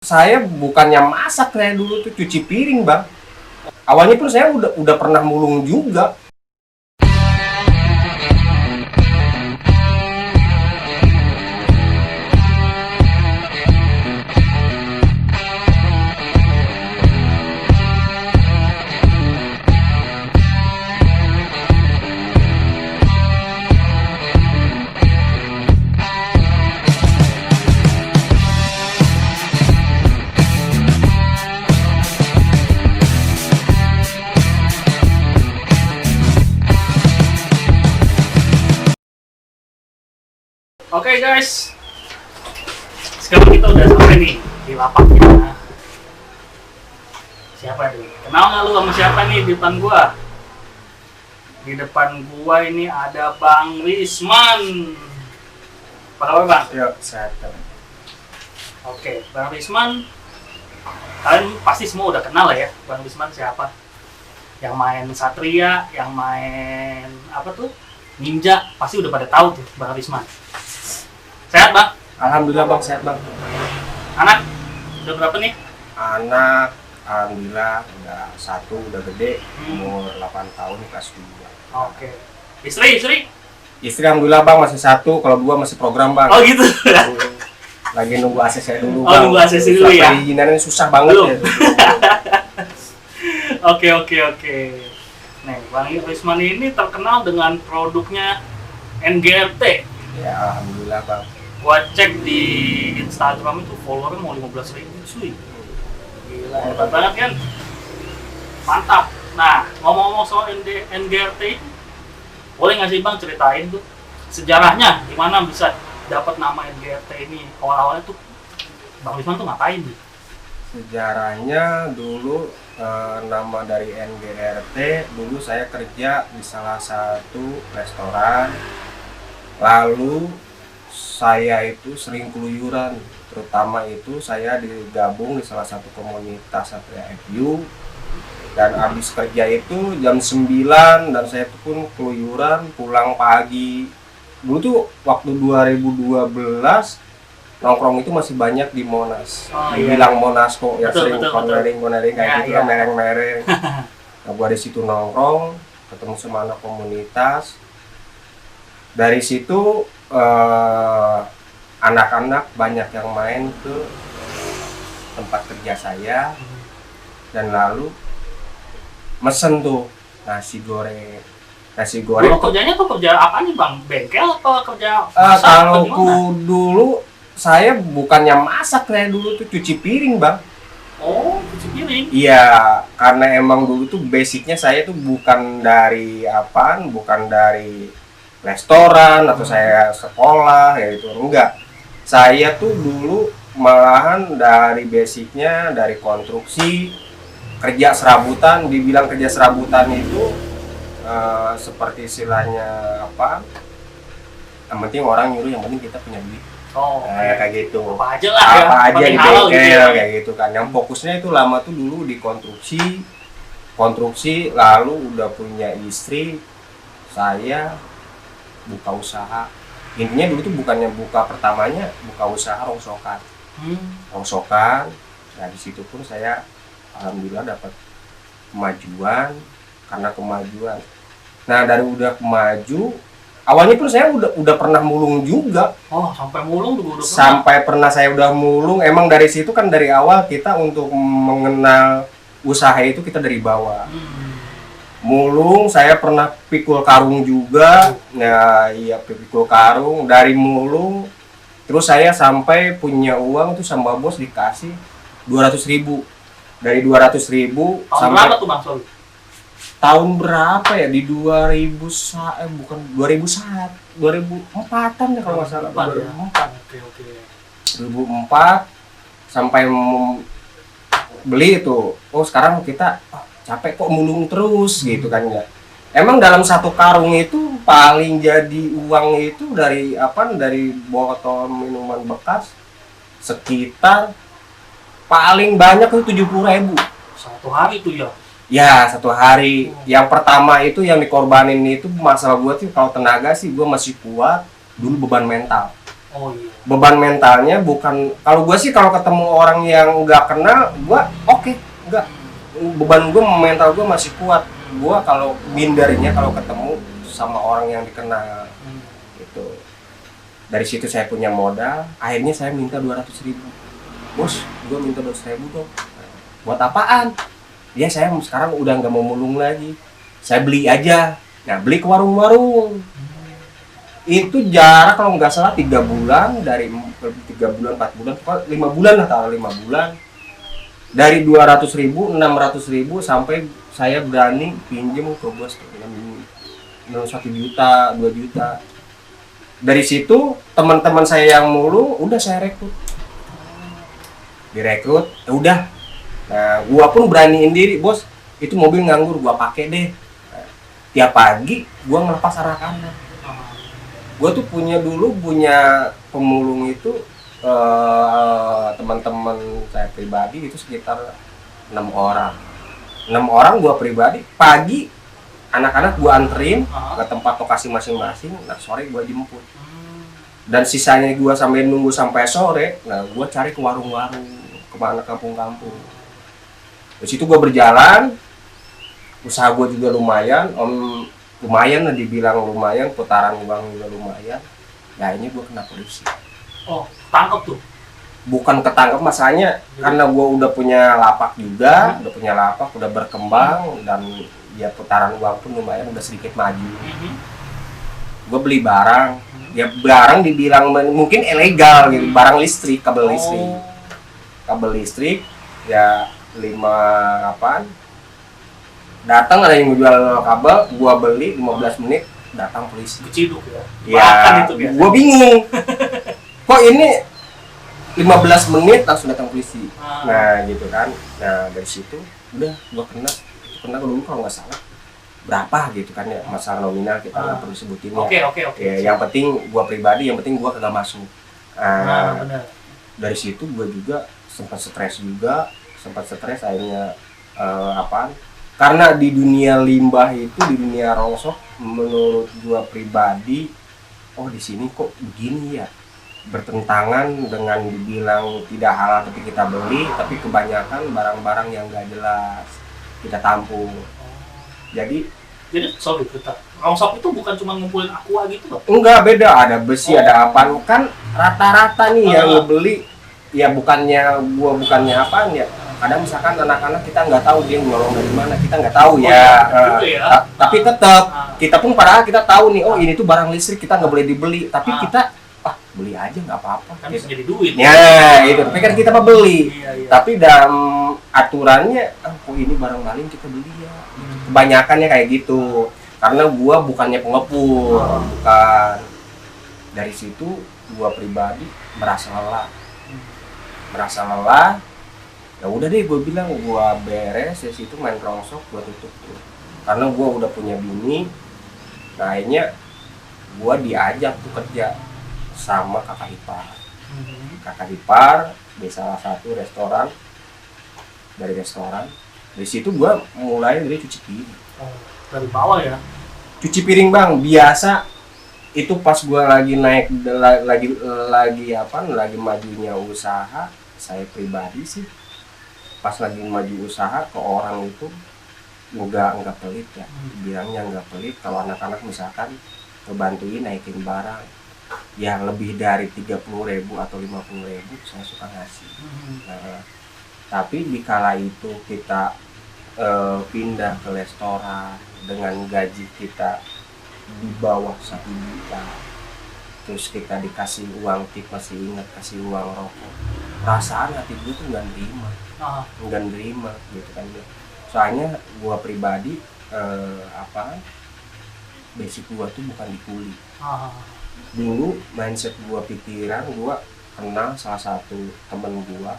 Saya bukannya masak, saya dulu tuh cuci piring, Bang. Awalnya pun saya udah pernah mulung juga. Oke guys, sekarang kita udah sampai nih di lapaknya. Siapa nih? Kenal nggak lu sama siapa nih di depan gua? Di depan gua ini ada Bang Risman. Apa kabar Bang? Yuk, sehat. Oke, Bang Risman, kalian pasti semua udah kenal lah ya Bang Risman siapa? Yang main Satria, yang main apa tuh? Ninja, pasti udah pada tahu tuh Bang Risman. Sehat Bang? Alhamdulillah Bang, sehat Bang. Anak? Udah berapa nih? Anak, alhamdulillah udah satu, udah gede, umur 8 tahun, kelas 2. Oke. Istri? Istri alhamdulillah Bang masih satu, kalau 2 masih program Bang. Oh gitu. Lagi nunggu ACC dulu Oh, Bang. nunggu ACC dulu ya? Perizinannya susah banget Belum. ya. Oke. Nih, Bang Risman ini terkenal dengan produknya NGRT. Ya alhamdulillah Bang. Gua cek di Instagram itu followernya mau 15.000 cuy. Gila, hebat banget kan? Mantap. Nah, ngomong-ngomong soal NGRT, boleh nggak sih Bang ceritain tuh sejarahnya gimana bisa dapat nama NGRT ini? Awal-awalnya tuh Bang Risman tuh ngapain nih? Sejarahnya dulu nama dari NGRT, dulu saya kerja di salah satu restoran. Lalu saya itu sering keluyuran, terutama itu saya digabung di salah satu komunitas Satria FU. Dan habis kerja itu jam 9 dan saya pun keluyuran pulang pagi. Dulu tuh waktu 2012 nongkrong itu masih banyak di Monas. Oh, iya. Dibilang Monas kok ya, Betul. sering cornering kayak Ya, gitu iya. lah, mereng-mereng. Nah, gua di situ nongkrong, ketemu sama anak komunitas. Dari situ anak-anak banyak yang main ke tempat kerja saya dan lalu mesen tuh nasi goreng. Dulu kerjanya tuh kerja apa nih Bang? Bengkel atau kerja masak Kalau atau gimana? dulu saya bukannya masak, saya dulu tuh cuci piring Bang. Oh, cuci piring. Iya, karena emang dulu tuh basicnya saya tuh bukan dari restoran atau saya sekolah ya, itu enggak. Saya tuh dulu malahan dari basicnya dari konstruksi, kerja serabutan. Dibilang kerja serabutan itu seperti istilahnya apa, yang penting orang nyuruh, yang penting kita punya duit. Oh, Kayak gitu. apa aja lah ya. Apa aja Penting di halal gitu bengkel ya. kayak gitu kan. Yang fokusnya itu lama tuh dulu di konstruksi, lalu udah punya istri, saya buka usaha. Intinya dulu tuh bukannya pertamanya buka usaha rongsokan. Nah di situ pun saya alhamdulillah dapat kemajuan. Nah dari udah maju, awalnya pun saya udah pernah mulung juga. Oh, sampai mulung juga udah pernah. Sampai pernah saya udah mulung. Emang dari situ kan dari awal kita untuk mengenal usaha itu kita dari bawah. Mulung, saya pernah pikul karung juga. Nah iya, pikul karung. Dari mulung terus saya sampai punya uang tuh sama bos dikasih 200.000. Dari 200.000 Tahun sampai berapa tuh Bang? Sorry. tahun berapa ya, di 2004 ya kalau nggak salah. 2004. 2004 sampai beli itu. Oh sekarang kita capek kok mulung terus gitu kan ya. Emang dalam satu karung itu paling jadi uang itu dari botol minuman bekas sekitar paling banyak itu 70.000 Satu hari tuh ya. ya, satu hari. Yang pertama itu yang dikorbanin itu masalah gue sih, kalau tenaga sih gue masih kuat, dulu beban mental. Oh iya. Beban mentalnya bukan, kalau gue sih kalau ketemu orang yang nggak kenal gue oke, nggak, beban gue mental gue masih kuat. Gue kalau mindarinya kalau ketemu sama orang yang dikenal gitu. Dari situ saya punya modal, akhirnya saya minta 200.000. Bos, gue minta 200.000 dong. Buat apaan? Ya saya sekarang udah nggak mau mulung lagi, saya beli aja. Nah, beli ke warung-warung. Itu jarak kalau nggak salah 3 bulan, dari 3 bulan 4 bulan, 5 bulan lah, taruh 5 bulan. Dari 200.000, 600.000 sampai saya berani pinjem ke bos 1 juta, 2 juta. Dari situ teman-teman saya yang mulung udah saya rekrut, direkrut, ya udah. Nah, gua pun beraniin diri, bos, itu mobil nganggur, gua pakai deh. Nah, tiap pagi gua ngelepas anak-anak. Gua tuh punya pemulung itu teman-teman saya pribadi itu sekitar 6 orang. 6 orang gua pribadi, pagi anak-anak gua anterin ke tempat lokasi masing-masing, nah sore gua jemput. Dan sisanya gua sampai nunggu sampai sore, nah gua cari ke warung-warung, kemana kampung-kampung. Di situ gua berjalan, usaha gua juga lumayan, lumayan lah, dibilang lumayan, putaran uang juga lumayan. Nah ini gua kena polisi. Oh, tangkap tuh? Bukan ketangkep, masalahnya karena gue udah punya lapak juga, udah berkembang, dan ya putaran uang pun lumayan, udah sedikit maju. Gue beli barang, ya barang dibilang mungkin ilegal gitu, barang listrik, kabel listrik, ya 5 apaan? Datang ada yang jual kabel, gue beli 15 menit, datang polisi. Keciduk ya? Ya, gue bingung. Kok ini 15 menit langsung datang polisi. Nah gitu kan. Nah dari situ udah gua kena dulu kalau nggak salah berapa gitu kan ya, masalah nominal kita nggak perlu sebutin ya. Oke. Ya, yang penting gua pribadi, yang penting gua kagak masuk. Benar. Dari situ gua juga sempat stres akhirnya apaan? Karena di dunia limbah itu, di dunia rongsok, menurut gua pribadi, oh di sini kok begini ya, bertentangan dengan dibilang tidak halal tapi kita beli, tapi kebanyakan barang-barang yang nggak jelas kita tampung. Jadi sorry, rongsok itu bukan cuma ngumpulin aqua gitu loh? Enggak, beda, ada besi, ada apa, kan rata-rata nih yang ngebeli, ya bukannya apaan ya, kadang misalkan anak-anak kita nggak tahu dia nyolong dari mana, kita nggak tahu ya, tapi tetap kita pun padahal kita tahu nih, oh ini tuh barang listrik, kita nggak boleh dibeli, tapi kita beli aja nggak apa-apa, kan bisa jadi duit ya itu, tapi kan kita mah beli. Iya. Tapi dalam aturannya, oh ini barang maling kita beli ya, kebanyakannya kayak gitu. Karena gua bukannya pengepul, bukan. Dari situ gua pribadi merasa lelah, ya udah deh, gua bilang gua beres ya, situ main rongsok gua tutup tuh, karena gua udah punya bini. Nah akhirnya gua diajak tuh kerja sama kakak ipar di salah satu restoran. Dari situ gua mulai dari cuci piring. Dari bawah ya? Cuci piring, Bang, biasa itu pas gua lagi naik, lagi majunya usaha saya pribadi sih. Pas lagi maju usaha ke orang itu nggak pelit ya, bilangnya nggak pelit. Kalau anak-anak misalkan kebantuin naikin barang, ya lebih dari 30.000 atau 50.000 saya suka ngasih. Nah, tapi dikala itu kita pindah ke restoran dengan gaji kita di bawah 1 juta, terus kita dikasih uang tip, masih ingat kasih uang rokok, perasaan hati gue tuh nggak nerima gitu kan ya. Soalnya gue pribadi basic gue tuh bukan di kuli. Dulu mindset gua, pikiran gua, kenal salah satu temen gua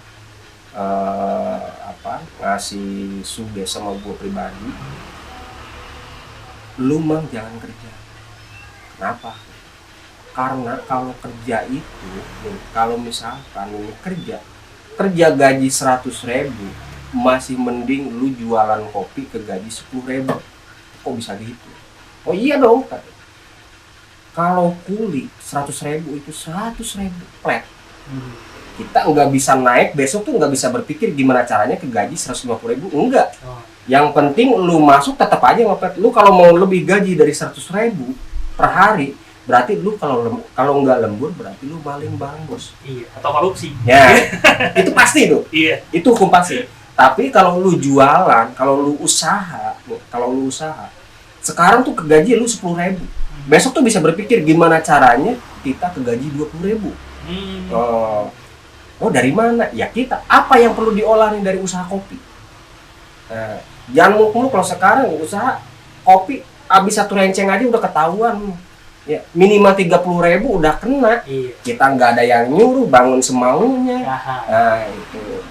ngasih suge sama gua pribadi, lu mang jangan kerja. Kenapa? Karena kalau kerja itu, kalau misalkan lu kerja gaji 100.000, masih mending lu jualan kopi ke gaji 10.000. Kok bisa gitu? Oh iya dong, Kalau kuli 100.000 itu 100.000 flat. Kita nggak bisa naik besok tuh, nggak bisa berpikir gimana caranya ke gaji 150.000, enggak. Yang penting lu masuk tetap aja ngepet. Lu kalau mau lebih gaji dari 100.000 per hari, berarti lu kalau nggak lembur berarti lu maling barang, bos. Iya, atau korupsi. Ya, itu pasti tuh. Iya. Itu hukum pasti. Tapi kalau lu jualan, kalau lu usaha, sekarang tuh ke gaji lu 10.000. Besok tuh bisa berpikir gimana caranya kita ke gaji 20.000. Oh dari mana? Ya kita. Apa yang perlu diolah nih dari usaha kopi? Nah, jangan muluk-muluk. Kalau sekarang usaha kopi habis satu renceng aja udah ketahuan. Ya, minimal 30.000 udah kena. Iya. Kita nggak ada yang nyuruh, bangun semaunya. Nah itu.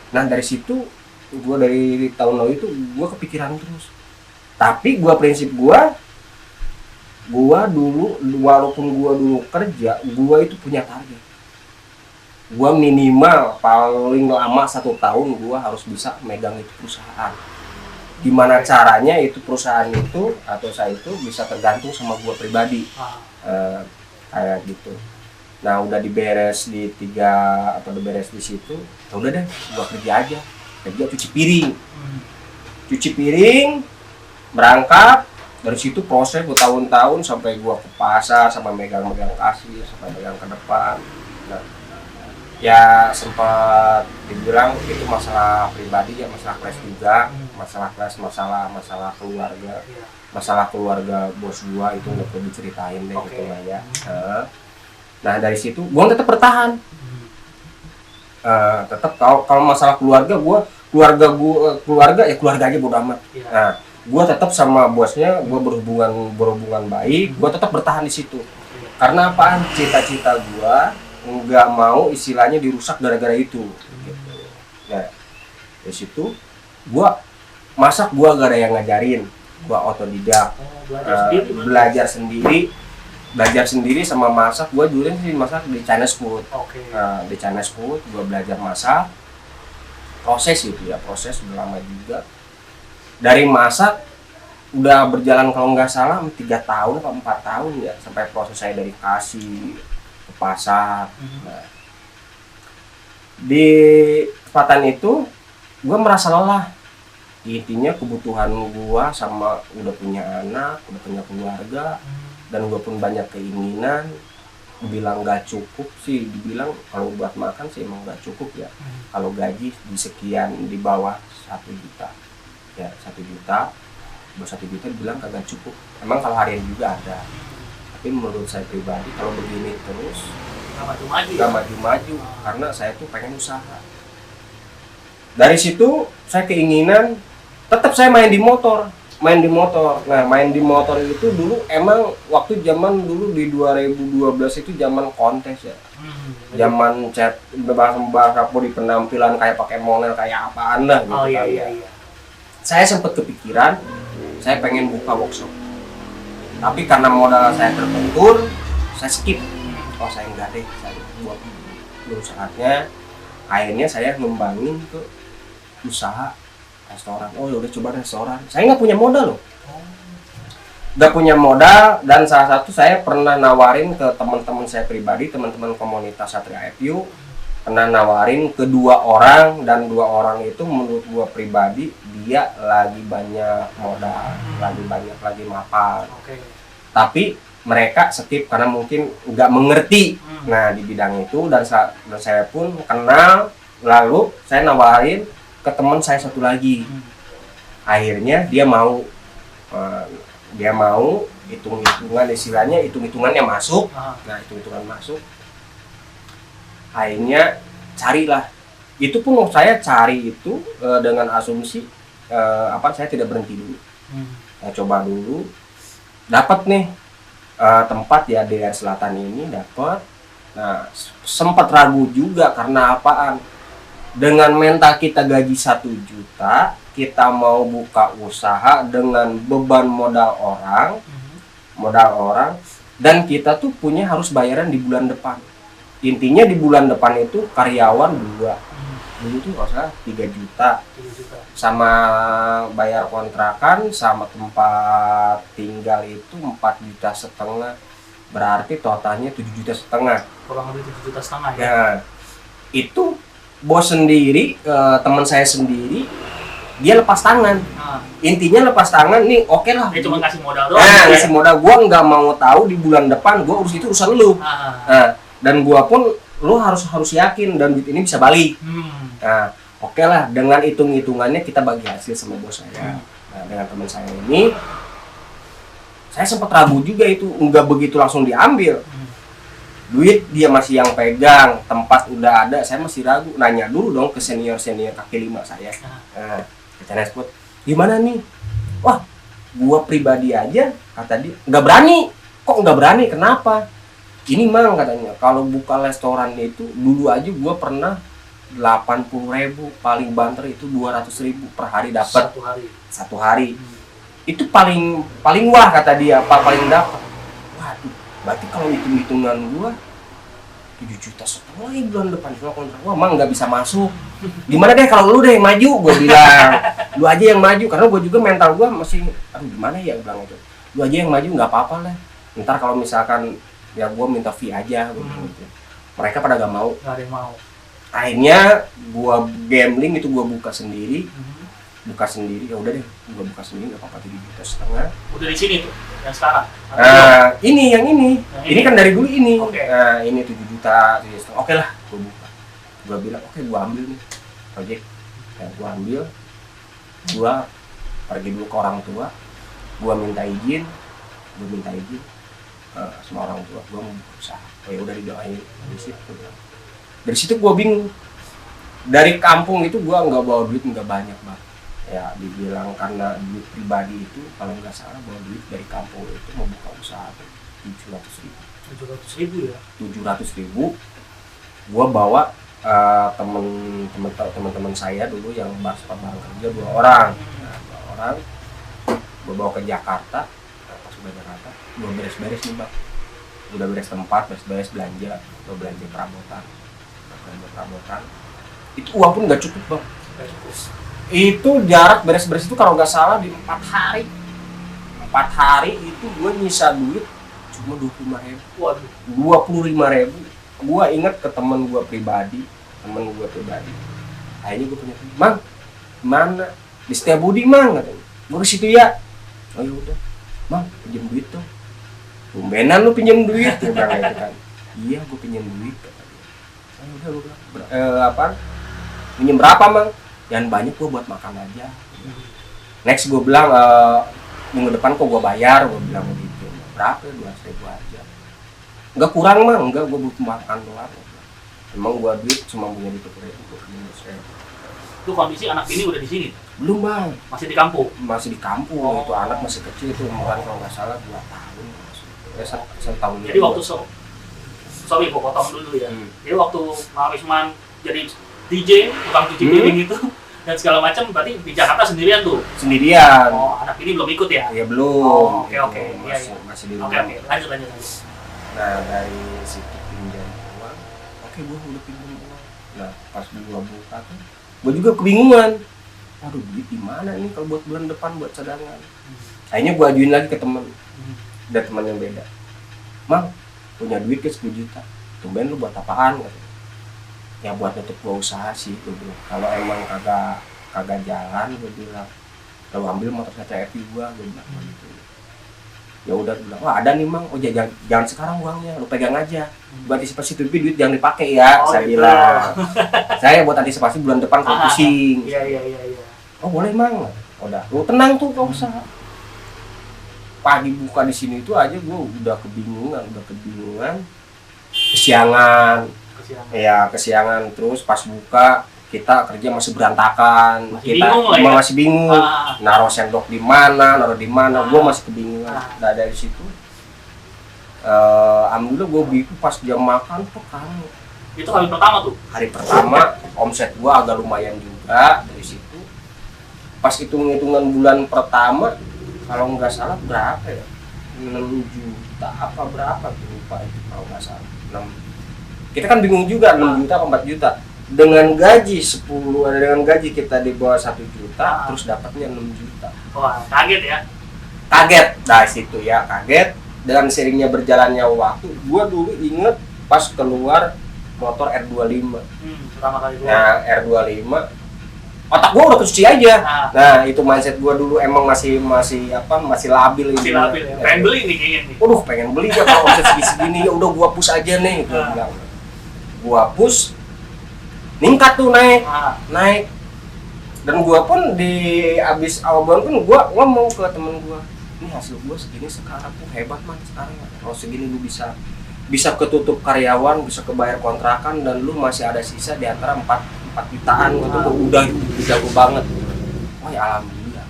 Nah dari situ gue dari tahun lalu itu gue kepikiran terus. Tapi gue prinsip gue dulu walaupun gue dulu kerja, gue itu punya target. Gue minimal paling lama 1 tahun gue harus bisa megang itu perusahaan. Gimana caranya itu perusahaan itu atau saya itu bisa tergantung sama gue pribadi. Kayak gitu. Nah udah diberes di 3 atau diberes di situ, ya udah deh gue kerja aja, cuci piring, berangkat. Dari situ proses bertahun-tahun sampai gue ke pasar, sampai megang-megang kasir, sampai megang ke depan. Nah, ya sempat dibilang itu masalah pribadi ya, masalah kelas juga, masalah kelas, masalah keluarga bos gua itu nggak perlu diceritain deh. Gitu lah ya. Nah dari situ gua tetap bertahan. Tetap kalau masalah keluarga aja bodo amat. Nah gua tetap sama bosnya, gua berhubungan baik, gua tetap bertahan di situ. Karena apaan? Cita-cita gua nggak mau istilahnya dirusak gara-gara itu gitu. Nah dari situ gua masak, gua gak ada yang ngajarin, gua otodidak. Belajar sendiri sama masak. Gua dulu sih masak di Chinese food. Di Chinese food gua belajar masak, proses udah lama juga. Dari masak udah berjalan kalau nggak salah 3 tahun atau 4 tahun ya, sampai proses saya dari kasih ke pasar. Nah, di kesempatan itu gue merasa lelah. Intinya kebutuhan gue sama udah punya anak, udah punya keluarga, dan gue pun banyak keinginan. Dibilang nggak cukup sih, dibilang kalau buat makan sih emang nggak cukup ya. Kalau gaji di sekian, di bawah 1 juta ya, 1 juta, buat 1 juta dibilang kagak cukup. Emang kalau harian juga ada. Tapi menurut saya pribadi kalau begini terus nggak maju-maju, karena saya tuh pengen usaha. Dari situ saya keinginan tetap saya main di motor. Nah main di motor itu dulu emang waktu zaman dulu di 2012 itu zaman kontes ya. Zaman chat bahasa di penampilan kayak pakai monel kayak apaan lah gitu. Iya. Saya sempat kepikiran saya pengen buka workshop. Tapi karena modal saya terbentur, saya skip. Saya enggak deh, saya buat dulu saatnya. Akhirnya saya ngembangin ke usaha restoran. Ya udah coba restoran. Saya nggak punya modal loh. Nggak punya modal, dan salah satu saya pernah nawarin ke teman-teman saya pribadi, teman-teman komunitas Satria FU, pernah nawarin ke 2 orang, dan 2 orang itu menurut gua pribadi dia lagi banyak modal, lagi mapan. Tapi mereka skip karena mungkin nggak mengerti nah di bidang itu, dan saya pun kenal. Lalu saya nawarin ke teman saya satu lagi. Akhirnya dia mau hitung-hitungannya masuk. Nah hitung-hitungan masuk, akhirnya carilah. Itu pun saya cari itu dengan asumsi saya tidak berhenti dulu. Saya coba dulu, dapat nih tempat ya di daerah selatan ini dapat. Nah sempat ragu juga karena apaan? Dengan mental kita gaji 1 juta, kita mau buka usaha dengan beban modal orang, dan kita tuh harus bayaran di bulan depan. Intinya di bulan depan itu karyawan 2, dulu tuh nggak salah 3 juta, sama bayar kontrakan sama tempat tinggal itu 4,5 juta. berarti totalnya 7,5 juta. kurang lebih 7,5 juta ya. Ya, itu bos sendiri, teman saya sendiri, dia lepas tangan. Nah, Intinya lepas tangan nih, oke lah. dia cuma kasih modal doang. Nah, gitu ya. ngasih modal, gua nggak mau tahu di bulan depan gua urus itu urusan lu. Ah, Nah, dan gua pun lu harus yakin dan duit ini bisa balik. Nah, oke lah, dengan hitung-hitungannya kita bagi hasil sama bos saya. Nah, dengan teman saya ini, saya sempat ragu juga itu, nggak begitu langsung diambil. Duit dia masih yang pegang, tempat udah ada, saya masih ragu. Nanya dulu dong ke senior kaki lima saya. Nah, ke CNS Food, gimana nih? Wah, gua pribadi aja, kata dia, nggak berani. Kok nggak berani? Kenapa? Ini mang katanya, kalau buka restoran itu dulu aja gua pernah 80.000, paling banter itu 200.000 per hari dapat. Satu hari. Itu paling wah kata dia, paling dapat. Waduh, berarti kalau hitung-hitungan gua 7,5 juta ya bulan depan cuma kontrak. Wah, mang nggak bisa masuk. Gimana deh kalau lu deh yang maju, gua bilang. Lu aja yang maju, karena gua juga mental gua masih, aduh gimana ya, gua bilang itu. Lu aja yang maju, nggak apa-apa lah. Ntar kalau misalkan ya gua minta fee aja, gua bilang gitu. Mereka pada gak mau. Nggak ada yang mau. Akhirnya gua gambling itu, gua buka sendiri. Ya udah deh, gua buka sendiri, nggak apa-apa, 7,5 juta. Udah di sini tuh yang sekarang. Nah, yang ini kan dari dulu ini. Oke. Nah, ini 7 juta, 7,5. Oke lah, gua buka. Gua bilang, oke, gua ambil nih project. Ya, gua ambil. Gua pergi dulu ke orang tua. Gua minta izin sama orang tua. Gua mau buka usaha. Oh ya udah, didoain. Dari situ gua bingung. Dari kampung itu gua nggak bawa duit, nggak banyak banget. Ya dibilang karena duit pribadi itu kalau nggak salah bawa duit dari kampung itu mau buka usaha 700.000 ya. 700.000. Gua bawa teman-teman saya dulu yang bareng kerja 2 orang. Nah, 2 orang gua bawa ke Jakarta. Pas udah Jakarta gua beres-beres nih bang, udah beres tempat, beres belanja, gua belanja perabotan. Itu uang pun nggak cukup bang. Itu jarak beres-beres itu kalau nggak salah di 4 hari. 4 hari itu gue nyisa duit cuma 25.000. Waduh. 25.000. Gue inget ke temen gue pribadi. Akhirnya gue punya temen, mang, mana? Di Setiabudi mang, katanya. Gue ke situ ya. Oh yaudah, mang, pinjam duit tuh. Tumbenan lu pinjam duit, dia bilang gitu kan. Iya, gue pinjam duit, katanya. Oh yaudah, gue bilang, pinjam berapa mang? Jangan banyak, gue buat makan aja. Next gue bilang, minggu depan kok gue bayar, gue bilang begitu. Berapa? 200.000 aja. Enggak kurang mah, enggak, gue butuh makan doang. Emang gue duit cuma punya di 200.000. Itu kondisi anak ini udah di sini? Belum bang. Masih di kampung? Masih di kampung, itu anak masih kecil, itu umuran kalau nggak salah 2 tahun. 1 tahun. Jadi waktu sorry gue potong dulu ya. Jadi waktu Pak Wisman jadi DJ, tukang cuci piring itu dan segala macam, berarti di Jakarta sendirian tuh? Sendirian. Oh, anak ini belum ikut ya? Iya belum. Oh, oke. Masih di rumah. Oke, lanjut. Nah, dari situ pinjam uang. Oke, gue udah pinjam uang. Nah, pas gue buka tuh, gue juga kebingungan. Waduh, duit di mana ini kalau buat bulan depan buat cadangan. Akhirnya gue ajuin lagi ke temen. Ada teman yang beda. Mang, punya duit ke 10 juta. Tumben lu buat apaan? Ya buat nutup gua usaha sih, gue bilang. Kalau emang kagak jalan, gue bilang, lalu ambil motor CTRV gua, gue bilang gitu. Ya udah, gue bilang, wah ada nih mang, oh jangan sekarang uangnya, lu pegang aja. Buat antisipasi tuh duit jangan dipakai ya, saya gitu. bilang. Saya buat antisipasi bulan depan kalau pusing. Iya. Oh boleh mang, udah, lu tenang tuh gak usah. Pagi buka di sini itu aja gue udah kebingungan, kesiangan, terus pas buka kita kerja masih berantakan, masih bingung, naruh sendok di mana, gue masih kebingungan. Nah dari situ, alhamdulillah gue bikin pas jam makan tuh kan. Itu hari pertama tuh? Hari pertama, omset gue agak lumayan juga dari situ. Pas hitungan bulan pertama, kalau nggak salah berapa ya? 6 juta apa berapa tuh, lupa itu kalau nggak salah. Kita kan bingung juga 6 juta apa 4 juta. Dengan gaji 10, dengan gaji kita di bawah 1 juta, terus dapatnya 6 juta. Wah, kaget ya? Kaget, dari situ ya, kaget. dengan seiringnya berjalannya waktu, gue dulu inget pas keluar motor R25. Pertama kali gua. Nah, R25 otak gue udah kesuci aja. Nah, itu mindset gue dulu emang masih labil ini. Masih labil ya. Pengen beli nih kayaknya nih. Waduh, pengen beli ya kalau omset segini ya udah gua push aja nih, gua bilang. Gua push ningkat tuh naik. Dan gua pun di abis awal bulan pun gua ngomong ke temen gua, ini hasil gua segini sekarang tuh hebat man sekarang. Kalau segini lu bisa ketutup karyawan, bisa kebayar kontrakan dan lu masih ada sisa di antara 4 jutaan gitu, udah jago banget. Oh ya alhamdulillah.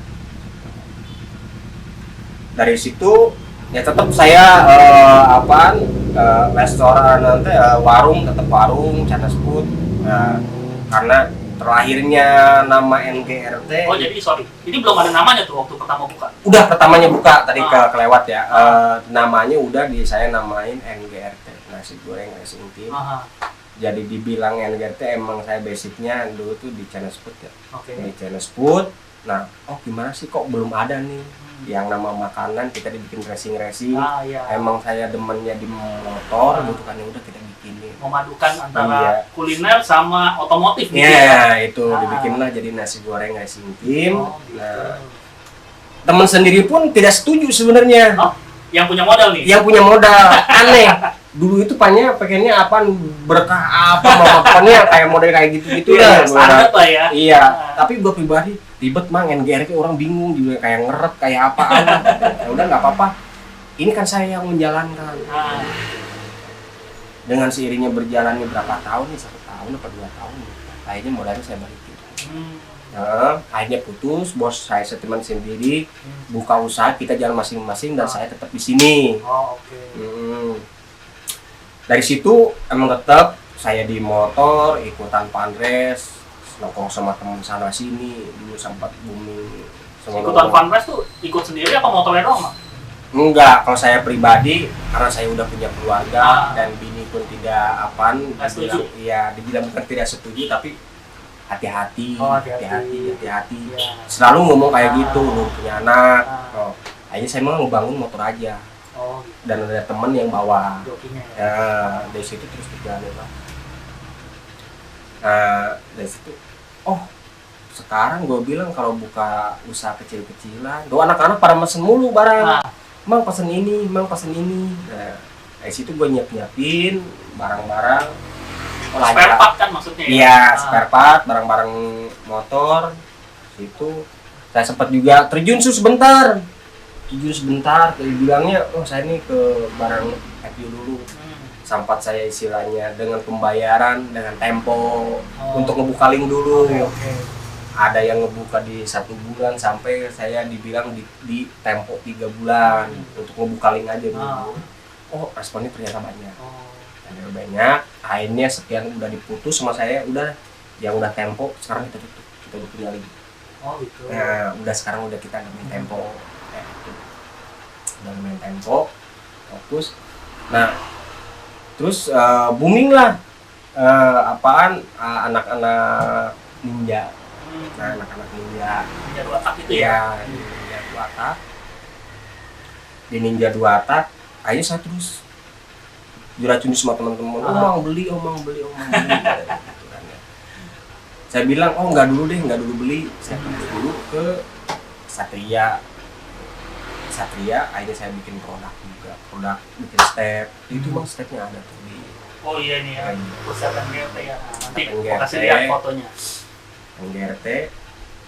Dari situ ya tetap saya restoran nanti warung tetap warung Chinese food. Karena terlahirnya nama NGRT. Oh jadi sorry, ini belum ada namanya tuh waktu pertama buka? Udah pertamanya buka tadi kelewat ya. Namanya udah saya namain NGRT, nasi goreng racing team. Jadi dibilang NGRT emang saya basicnya dulu tuh di Chinese food ya. Di Chinese food. Nah, gimana sih kok belum ada nih yang nama makanan kita dibikin racing. Iya. Emang saya demennya di motor gitu kan, ya udah kita bikinin. Memadukan antara kuliner sama otomotif gitu. Iya, itu dibikinlah jadi nasi goreng racing team. Gitu. Nah, teman sendiri pun tidak setuju sebenarnya. Yang punya modal nih. Yang punya modal aneh. Dulu itu pengennya apa berkah apa pokoknya kayak model kayak gitu-gitu ya. Standar lah ya. Iya, tapi gue pribadi ribet mang NGRT orang bingung juga kayak ngeret kayak apaan. Ya udah nggak apa-apa. Ini kan saya yang menjalankan. Dengan seiringnya berjalannya berapa tahun nih, 1 tahun atau 2 tahun, akhirnya modalnya saya balikin. Nah, akhirnya putus, bos saya seteman sendiri, buka usaha, kita jalan masing-masing dan saya tetap di sini. Dari situ emang tetap saya di motor, ikutan fundraise, nongkrong sama teman sana sini, dulu sempat booming. Ikutan fundraise tuh ikut sendiri apa motornya doang, Mak? Enggak, kalau saya pribadi karena saya udah punya keluarga dan bini pun tidak dibilang bukan tidak setuju tapi hati-hati. Selalu ngomong kayak gitu, lu punya anak. Akhirnya saya mau ngebangun motor aja. Dan ada temen yang bawa. Dari situ terus berjalan lah. Dari situ, sekarang gue bilang kalau buka usaha kecil-kecilan, tuh anak-anak pada mesen mulu barang. Mang pesen ini. Nah, dari situ gue nyiapin barang-barang. Spare part kan maksudnya ya? Iya, spare part, barang-barang motor. Situ saya sempat juga terjun sebentar. Bilangnya, saya ini ke barang FU dulu. Sempat saya istilahnya dengan pembayaran dengan tempo untuk ngebuka link dulu. Ada yang ngebuka di 1 bulan sampai saya dibilang di tempo 3 bulan untuk ngebuka link aja dulu. Responnya ternyata banyak. Akhirnya sekian udah diputus sama saya, yang udah tempo sekarang kita tutup, kita udah punya link. Gitu. Nah, sekarang udah kita main tempo. Udah main tempo, fokus. Nah, terus booming lah anak-anak ninja. Nah, anak-anak ninja 2 tak itu ya? Ninja 2 tak. Di Ninja 2 tak, akhirnya saya terus diracuni sama teman-teman. Mang beli. Gitu kan, ya. Saya bilang, nggak dulu beli. Saya dulu ke Satria, akhirnya saya bikin produk bikin step. Itu bang stepnya ada tuh di. Iya nih ya, pusat NGRT ya. Nanti mau kasih lihat fotonya. NGRT.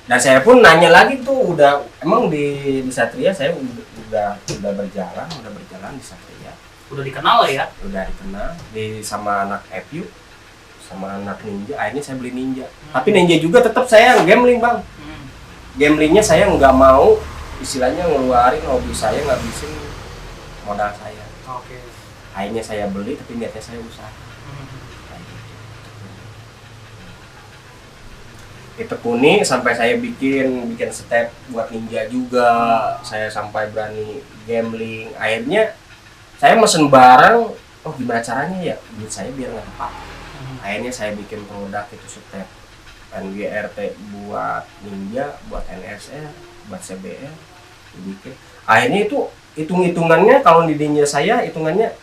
Dan saya pun nanya lagi tuh, emang di Satria saya udah berjalan di Satria. Udah dikenal lah ya? Udah dikenal sama anak FU, sama anak Ninja. Akhirnya saya beli Ninja. Tapi Ninja juga tetap saya gambling bang. Gamblingnya saya nggak mau istilahnya ngeluarin hobi saya, ngabisin modal saya. Akhirnya saya beli tapi niatnya saya usaha. Ditekuni sampai saya bikin step buat Ninja juga. Saya sampai berani gambling. Akhirnya saya mesen barang, gimana caranya ya duit saya biar nggak tepat. Akhirnya saya bikin produk itu step NGRT buat Ninja, buat NSR, buat CBR, dibikin. Akhirnya itu hitung-hitungannya kalau di ninja saya hitungannya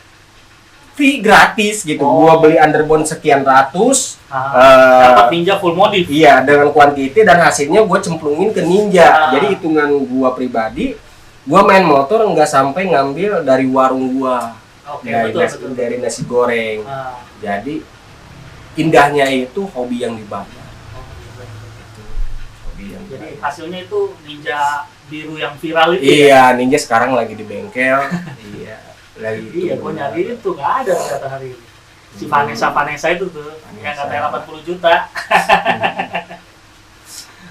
free gratis gitu. Oh. Gua beli underbone sekian ratus, dapat ninja full modif. iya dengan kuantiti dan hasilnya gue cemplungin ke ninja. Ah. Jadi hitungan gua pribadi, gua main motor nggak sampai ngambil dari warung gua, Oke, dari nasi goreng. Ah. Jadi indahnya itu hobi yang dibayar. Hobi yang Jadi dibayar. hasilnya itu ninja biru yang viral itu. Iya, ninja sekarang lagi di bengkel. Iya, lagi itu. Iya, gue nyari itu nggak ada ternyata hari ini. Si Vanessa itu tuh yang katanya 80 juta.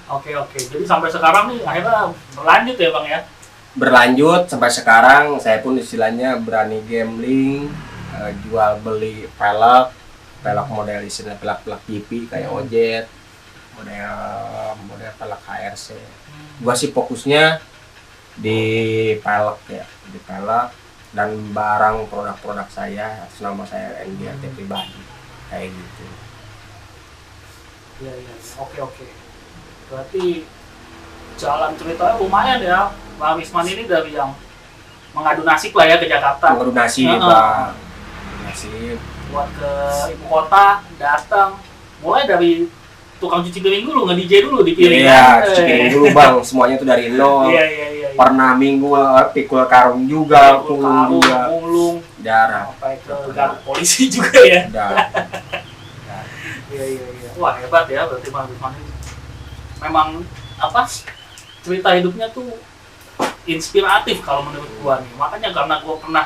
Oke. Jadi sampai sekarang nih akhirnya berlanjut ya Bang ya. Berlanjut sampai sekarang saya pun istilahnya berani gambling, jual beli pelek model istilahnya pelek TV kayak Ojet, model pelek HRC. Gua sih fokusnya di pelek ya, di pelek dan barang produk-produk saya atas nama saya NGRT pribadi kayak gitu. Iya. Oke. Berarti jalan ceritanya lumayan ya. Bang Wisman ini dari yang mengadu nasib lah ya ke Jakarta. Mengadu nasib, Heeh. Bang. Nasib. Buat ke ibu kota, datang. Mulai dari tukang cuci piring dulu, nge-DJ dulu di piring. Iya, cuci piring dulu Bang, semuanya tuh dari nol. Iya. Pernah minggu pikul karung juga, Pikul punggung karung, juga, mulung, darah. sampai ke garuk polisi juga ya. Darah. Iya. Wah hebat ya, berarti Bang Wisman ini memang apa cerita hidupnya tuh inspiratif kalau menurut gua nih. Makanya karena gua pernah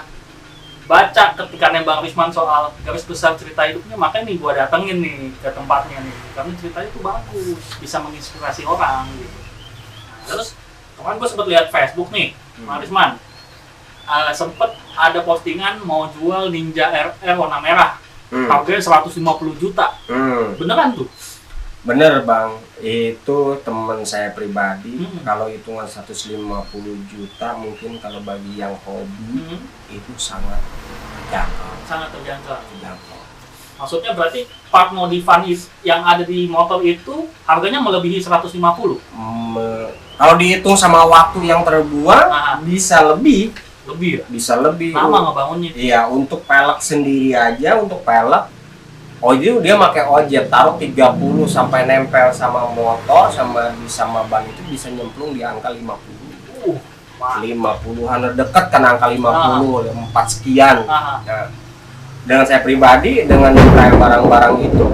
baca ketikannya Bang Wisman soal garis besar cerita hidupnya, makanya nih gua datengin nih ke tempatnya nih, karena ceritanya tuh bagus, bisa menginspirasi orang gitu. Terus kemarin gua sempet lihat Facebook nih, Bang Wisman sempet ada postingan mau jual Ninja RR warna merah, harganya 150 juta. Beneran tuh? Bener Bang, itu teman saya pribadi. Hmm. Kalau hitungan 150 juta mungkin kalau bagi yang hobi itu sangat Sangat terjangkau. terjangkau. Maksudnya berarti part modifan yang ada di motor itu harganya melebihi 150? Kalau dihitung sama waktu yang terbuang bisa lebih, Lebih ya? bisa lebih. Lama ngebangunnya. Iya, untuk pelek sendiri aja, untuk pelek dia pakai ojet taruh 30 sampai nempel sama motor sama ban itu bisa nyemplung di angka 50. 50-an dekat kan angka 50, 4 sekian. Nah, dengan saya pribadi dengan kayak barang-barang itu,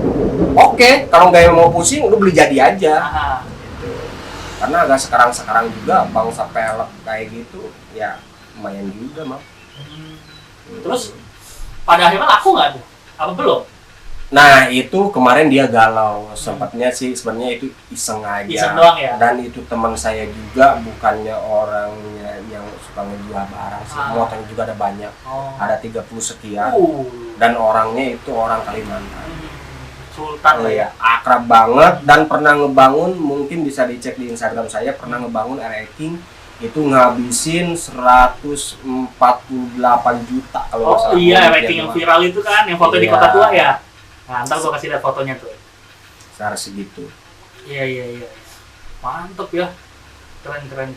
oke, kalau nggak mau pusing lu beli jadi aja. Gitu. Karena agak sekarang juga bangsa pelek kayak gitu ya lumayan juga mah. Terus pada akhirnya laku nggak tuh? Apa belum? Nah itu kemarin dia galau, sempatnya sih sebenarnya itu iseng aja. Iseng doang ya? Dan itu teman saya juga bukannya orangnya yang suka ngejual barang sih, motornya juga ada banyak, ada 30 sekian. Dan orangnya itu orang Kalimantan. Sultan lah ya. Akrab banget dan pernah ngebangun, mungkin bisa dicek di Instagram saya, pernah ngebangun RX King itu ngabisin 148 juta kalau nggak salah. Iya, RX King yang viral itu kan, yang foto di Kota Tua ya. Nah, ntar gua kasih lihat fotonya tuh. Secara segitu. Iya. Mantep ya. Keren.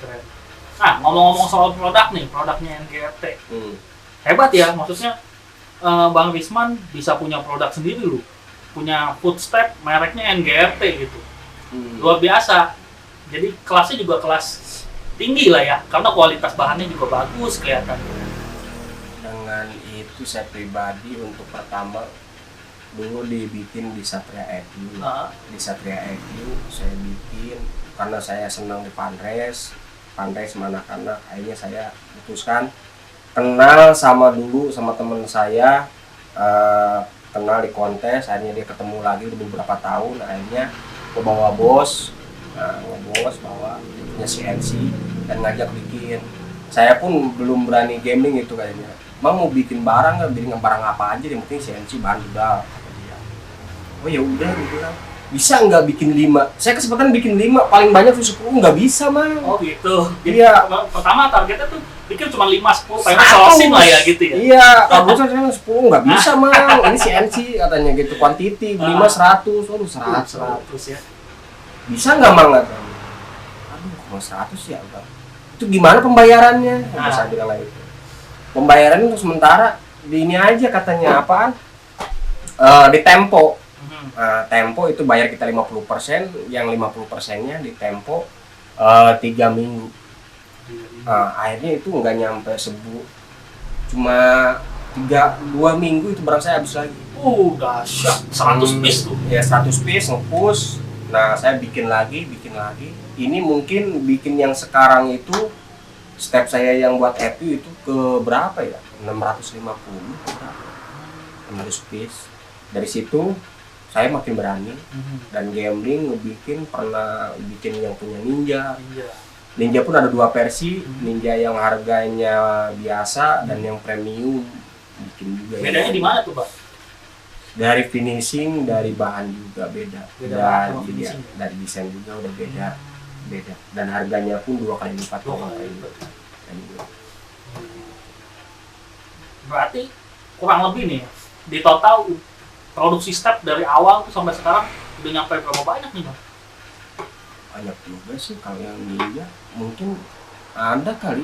Nah, ngomong-ngomong soal produk nih, produknya NGRT. Hebat ya, maksudnya Bang Wisman bisa punya produk sendiri loh. Punya footstep mereknya NGRT gitu. Luar biasa. Jadi kelasnya juga kelas tinggi lah ya, karena kualitas bahannya juga bagus kelihatan. Dengan itu saya pribadi untuk pertama dulu dibikin di Satria EQ. Di Satria EQ saya bikin karena saya senang di Panres mana-mana, akhirnya saya putuskan kenal sama teman saya, kenal di kontes, akhirnya dia ketemu lagi udah beberapa tahun, akhirnya gue bawa bos bawa punya CNC dan ngajak bikin. Saya pun belum berani gambling itu kayaknya, mau bikin barang nggak, bikin barang apa aja, yang penting CNC bahan udah. Oh ya udah gitu kan. Bisa nggak bikin 5? Saya kesempatan bikin 5, paling banyak 10 nggak bisa mah. Oh gitu. Iya. Pertama targetnya tuh bikin cuma 5-10, pengen sosin lah ya gitu ya. Iya, kalau saya 10 nggak bisa mah. Ini CNC katanya gitu, quantity 5 100, waduh 100 ya. Bisa nggak mah nggak tahu. Aduh, kalau 100 ya bang. itu gimana pembayarannya? Saya Nah. bilang lagi gitu. Pembayaran untuk sementara di ini aja katanya apaan? Di Tempo. Tempo itu bayar kita 50%, yang 50%-nya di Tempo 3 minggu. Akhirnya itu nggak nyampe cuma 2 minggu itu barang saya habis lagi. Dahsyat. 100 piece tuh. Ya 100 piece nge-push. Nah saya bikin lagi. Ini mungkin bikin yang sekarang itu step saya yang buat EPU itu ke berapa ya? 650 600 piece. Dari situ saya makin berani dan gambling pernah bikin yang punya Ninja. Ninja pun ada 2 versi, Ninja yang harganya biasa dan yang premium bikin juga. Bedanya di mana tuh, Pak? Dari finishing, dari bahan juga beda. Beda sama Dari finishing. dari desain juga udah beda. Dan harganya pun 2 kali lipat. Berarti kurang lebih nih di total produksi step dari awal tuh sampai sekarang udah nyampe berapa banyak nih, Bang? Banyak juga sih kalau yang Ninja. Mungkin ada kali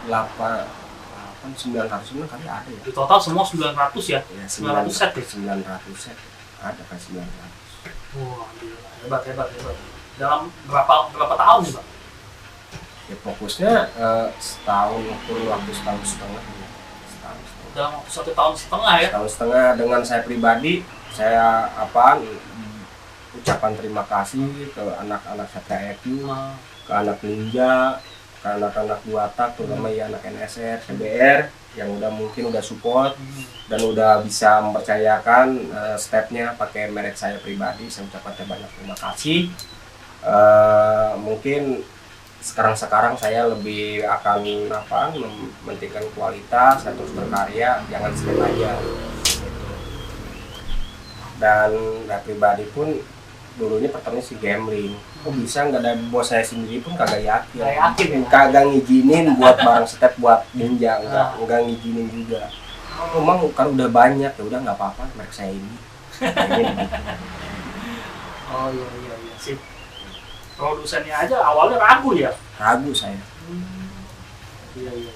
900 kali ada ya. Di total semua 900 ya? Ya 900 set ya? 900 set. Ada kan 900. Wah, gila. Hebat. Dalam berapa tahun nih, Bang? Ya fokusnya setahun kurun waktu setahun setengah. Dalam waktu 1 tahun setengah ya? Setahun setengah dengan saya pribadi, saya ucapan terima kasih ke anak-anak STFU, ke anak Ninja, ke anak-anak Buatak, terutama ya anak NSR, CBR yang udah support dan udah bisa mempercayakan stepnya pakai merek saya pribadi. Saya ucapkan banyak terima kasih. Mungkin sekarang saya lebih akan mementingkan kualitas, saya terus berkarya, jangan step aja gitu. Dan pribadi pun dulunya pertama si gambling, bisa nggak, ada bos saya sendiri pun kagak yakin, kagak ngizinin buat barang step buat Ninja, nggak ngizinin juga. Memang kan udah banyak, ya udah nggak apa-apa merek saya ini. Oh iya sip. Produsennya aja awalnya ragu ya? Ragu saya. Iya.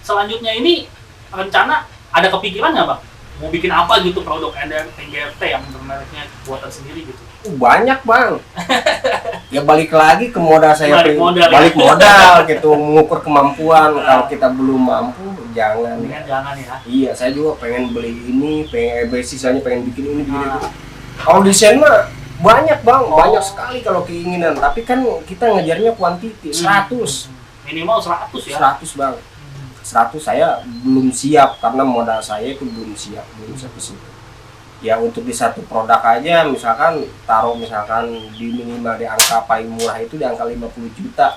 Selanjutnya ini rencana ada kepikiran nggak, Bang? Mau bikin apa gitu produk NGRT yang bermereknya buatan sendiri gitu? Banyak, Bang. Ya balik lagi ke modal saya, balik modal gitu, mengukur kemampuan. Kalau kita belum mampu jangan ya. Iya, saya juga pengen beli ini, sisanya pengen bikin ini gitu. Kalau desain mah banyak, Bang, banyak sekali kalau keinginan, tapi kan kita ngejarnya kuantiti 100. Minimal 100 ya. 100, Bang. 100 saya belum siap karena modal saya itu belum siap ke situ. Ya untuk di satu produk aja misalkan di minimal di angka paling murah itu di angka 50 juta.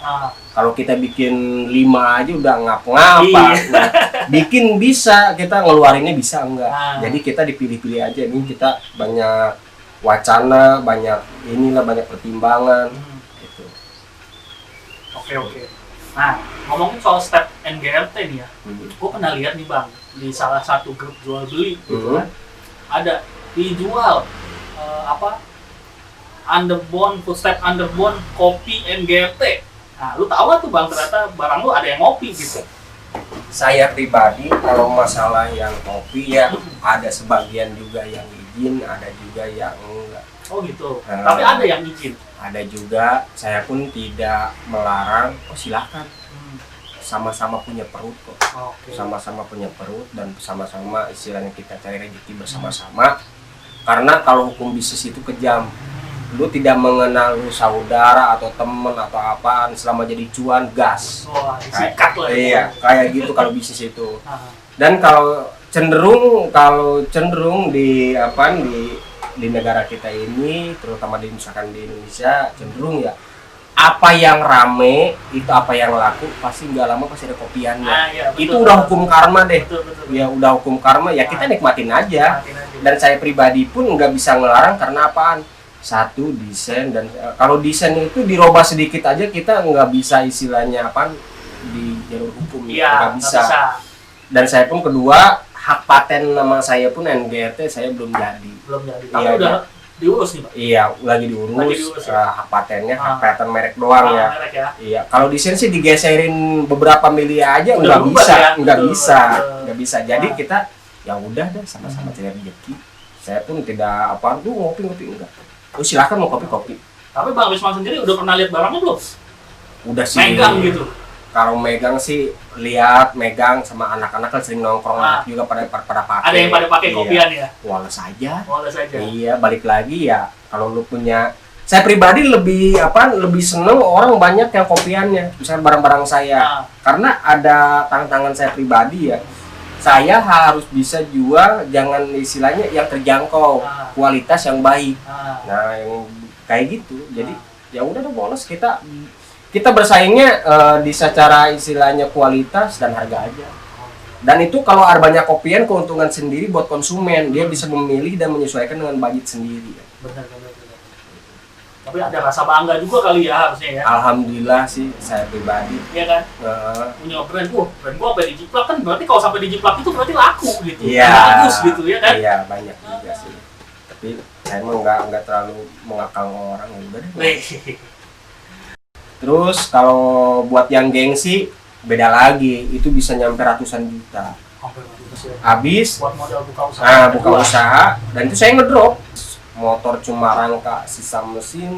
Kalau kita bikin 5 aja udah ngapa-ngapa. Nah, bikin bisa, kita ngeluarinnya bisa enggak. Jadi kita dipilih-pilih aja. Ini kita banyak wacana, banyak pertimbangan gitu. Oke. Nah, ngomongin soal step NGRT nih ya, gue pernah lihat nih, Bang, di salah satu grup jual beli gitu kan, ada dijual footstep underbone kopi NGRT. Nah, lu tahu gak tuh, Bang, ternyata barang lu ada yang ngopi gitu? Saya pribadi kalau masalah yang kopi ya ada sebagian juga yang izin, ada juga yang enggak. Oh gitu. Tapi ada yang izin. Ada juga, saya pun tidak melarang, silakan. Sama-sama punya perut kok. Sama-sama punya perut dan sama-sama istilahnya kita cari rezeki bersama-sama. Karena kalau hukum bisnis itu kejam. Lu tidak mengenal lu saudara atau temen atau apaan, selama jadi cuan gas. Sikat lah. Iya, kayak gitu kalau bisnis itu. Dan kalau cenderung di negara kita ini, terutama misalkan di Indonesia, cenderung ya apa yang rame itu, apa yang laku pasti nggak lama pasti ada kopiannya. Iya, itu udah hukum karma deh. Betul. Ya udah hukum karma ya, kita nikmatin aja. Dan saya pribadi pun nggak bisa ngelarang karena apaan? Satu, desain, dan kalau desain itu dirubah sedikit aja kita nggak bisa istilahnya di jalur hukum, nggak bisa. Dan saya pun kedua, hak paten nama saya pun NGRT saya belum jadi. Tapi diurus nih Pak? Iya, lagi diurus, Lagi diurus, ya? hak patennya, Ah. hak paten merek doang ya. Merek ya. Iya, kalau desain sih digeserin beberapa mili aja Udah nggak berubah bisa, ya? nggak Betul, bisa, betul. nggak bisa. Jadi Ah. kita ya udah deh sama-sama cari rezeki. Saya pun tidak apa tuh ngopi enggak. Oh silakan mau kopi. Tapi Bang Wisman sendiri udah pernah lihat barangnya belum? Udah sih. Megang gitu. Kalau megang sih lihat megang sama anak-anak kan sering nongkrong Ah. juga pada pakai. Ada yang pada pakai Iya. kopian ya? Wales aja. Walau saja. Iya, balik lagi ya. Kalau lu punya, saya pribadi lebih seneng orang banyak yang kopiannya, misalnya barang-barang saya. Nah, Karena ada tantangan saya pribadi ya. Saya harus bisa jual, jangan istilahnya yang terjangkau, Ah. kualitas yang baik. nah, Nah, yang kayak gitu. Jadi ya udah dong bonus kita bersaingnya di secara istilahnya kualitas dan harga aja. Dan itu kalau ada banyak kopian keuntungan sendiri buat konsumen, dia bisa memilih dan menyesuaikan dengan budget sendiri. benar. Tapi ada rasa bangga juga kali ya harusnya ya. Alhamdulillah sih saya pribadi. Iya kan? Punya brand gua sampai dijiplak kan berarti kalau sampai dijiplak itu berarti laku gitu. Iya. Bagus gitu ya kan? Iya banyak juga sih. Tapi saya emang nggak terlalu mengakal orang ya udah deh. Wih. Terus kalau buat yang gengsi beda lagi, itu bisa nyampe ratusan juta. Sampai bagus ya. Habis Buat modal buka usaha. buka usaha dan itu saya ngedrop motor cuma rangka sisa mesin